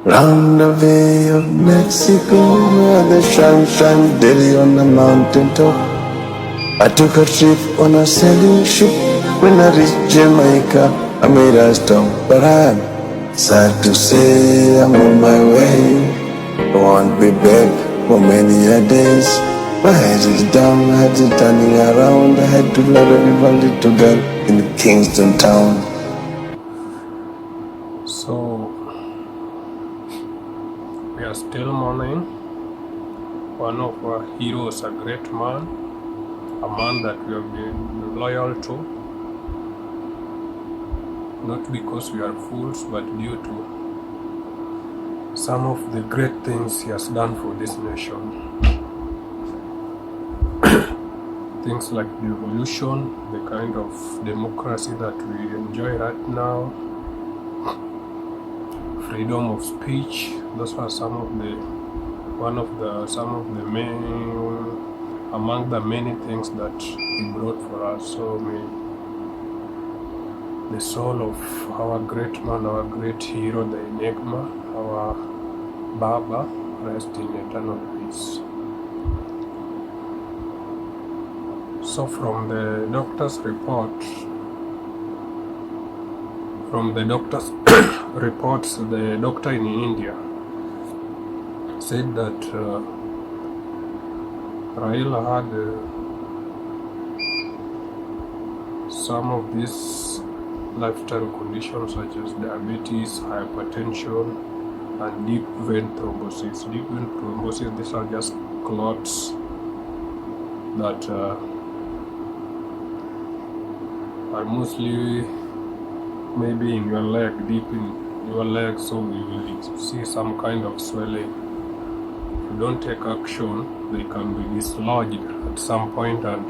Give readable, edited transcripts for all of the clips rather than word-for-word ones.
Round the Bay of Mexico, where the sun shines daily on the mountain top. I took a trip on a sailing ship. When I reached Jamaica, I made a stop. But I'm sad to say I'm on my way. I won't be back for many a days. My head is down, my head is turning around. I had to love a little girl in Kingston town. So we are still mourning one of our heroes, a great man, a man that we have been loyal to, not because we are fools, but due to some of the great things he has done for this nation. Things like the revolution, the kind of democracy that we enjoy right now, freedom of speech. Those are some of the main, among the many things that he brought for us. So may the soul of our great man, our great hero, the Enigma, our Baba, rest in eternal peace. So from the doctor's report, reports, the doctor in India said that Raila had some of these lifestyle conditions such as diabetes, hypertension, and deep vein thrombosis. Deep vein thrombosis, these are just clots that are mostly maybe in your leg, deep in your leg, so you will see some kind of swelling. If you don't take action, they can be dislodged at some point and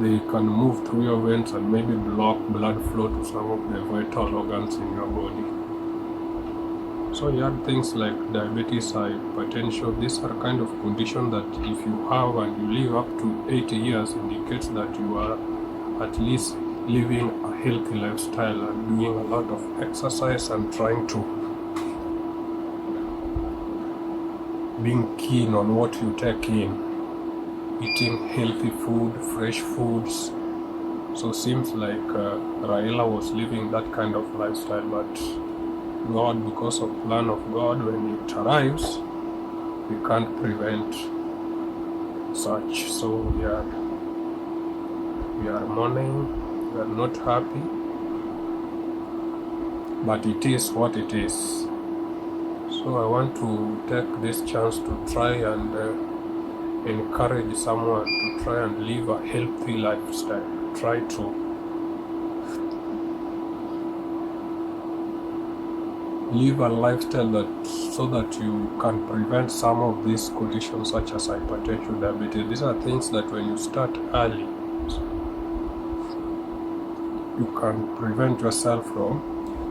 they can move through your veins and maybe block blood flow to some of the vital organs in your body. So you have things like diabetes, hypertension. These are kind of conditions that if you have and you live up to 80 years, indicates that you are at least living a healthy lifestyle and doing a lot of exercise and trying to being keen on what you take in, eating healthy food, fresh foods. So seems like Raila was living that kind of lifestyle, but God, because of plan of God, when it arrives, we can't prevent such. So we are mourning, we are not happy, but it is what it is. So I want to take this chance to try and encourage someone to try and live a healthy lifestyle. Try to live a lifestyle so that you can prevent some of these conditions such as hypertension, diabetes. These are things that when you start early, you can prevent yourself from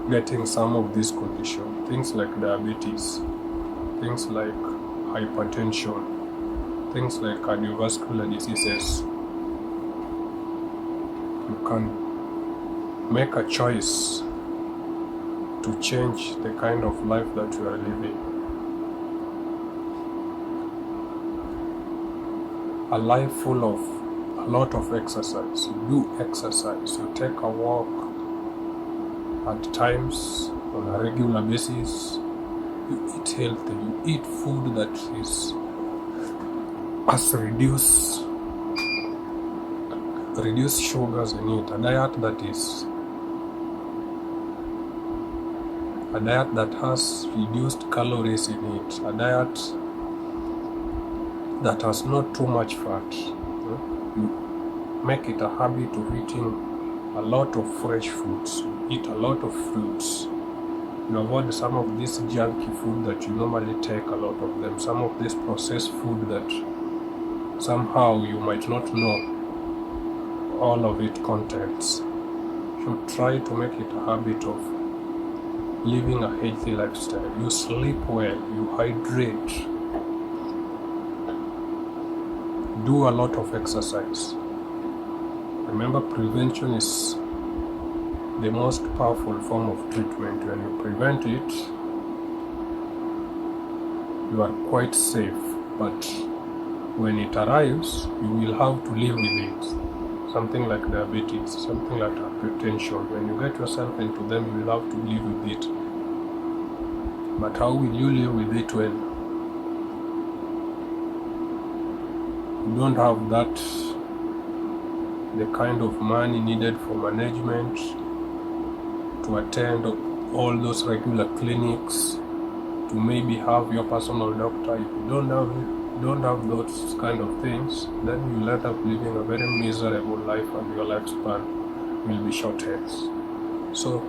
getting some of these conditions. Things like diabetes, things like hypertension, things like cardiovascular diseases. You can make a choice to change the kind of life that you are living. A life full of a lot of exercise. You do exercise, you take a walk at times on a regular basis, you eat healthy, you eat food that has reduced sugars in it, a diet that has reduced calories in it, a diet that has not too much fat. You make it a habit of eating a lot of fresh foods, eat a lot of fruits. You avoid some of this junky food that you normally take, a lot of them, some of this processed food that somehow you might not know all of it contents. You try to make it a habit of living a healthy lifestyle. You sleep well, you hydrate, do a lot of exercise. Remember, prevention is the most powerful form of treatment. When you prevent it, you are quite safe, but when it arrives, you will have to live with it. Something like diabetes, something like hypertension. When you get yourself into them, you will have to live with it. But how will you live with it when you don't have the kind of money needed for management to attend all those regular clinics, to maybe have your personal doctor? If you don't have those kind of things, then you'll end up living a very miserable life, and your lifespan will be shortened. So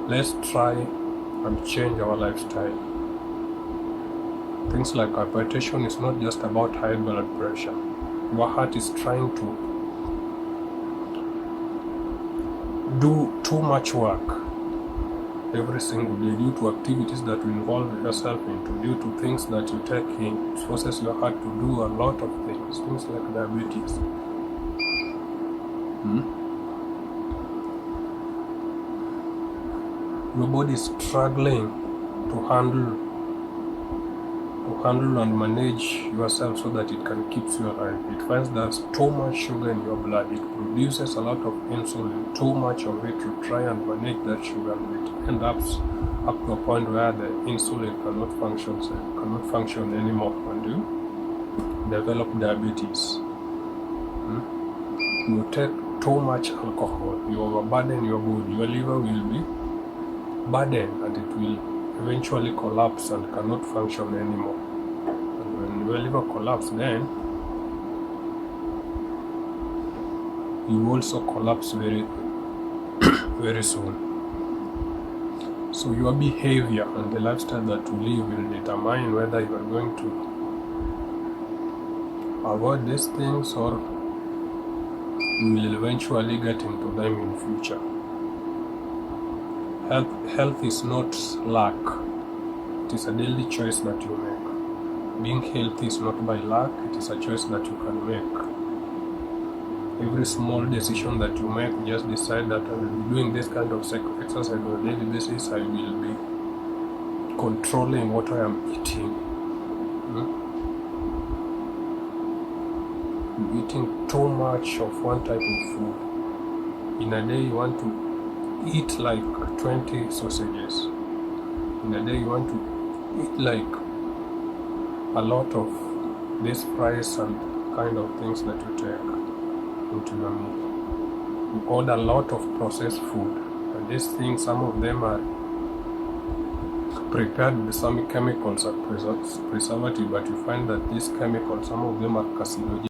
let's try and change our lifestyle. Things like hypertension is not just about high blood pressure. Your heart is trying to do too much work every single day due to activities that you involve yourself into, due to things that you take in. It forces your heart to do a lot of things like diabetes. Your body is struggling to handle and manage yourself so that it can keep you alive. It finds there's too much sugar in your blood. It produces a lot of insulin, too much of it, to try and manage that sugar, and it ends up to a point where the insulin cannot function anymore, and you develop diabetes. You take too much alcohol, you overburden your body, your liver will be burdened, and it will eventually collapse and cannot function anymore. And when your liver collapses, then you also collapse very very soon. So your behavior and the lifestyle that you live will determine whether you are going to avoid these things or you will eventually get into them in future. Health is not luck. It is a daily choice that you make. Being healthy is not by luck. It is a choice that you can make. Every small decision that you make, just decide that I will be doing this kind of exercise on a daily basis. I will be controlling what I am eating. You're eating too much of one type of food. In a day, you want to eat like 20 sausages. In a day, you want to eat like a lot of these fries and kind of things that you take into your meal. You order a lot of processed food, and these things, some of them are prepared with some chemicals or preservative, but you find that these chemicals, some of them are carcinogenic.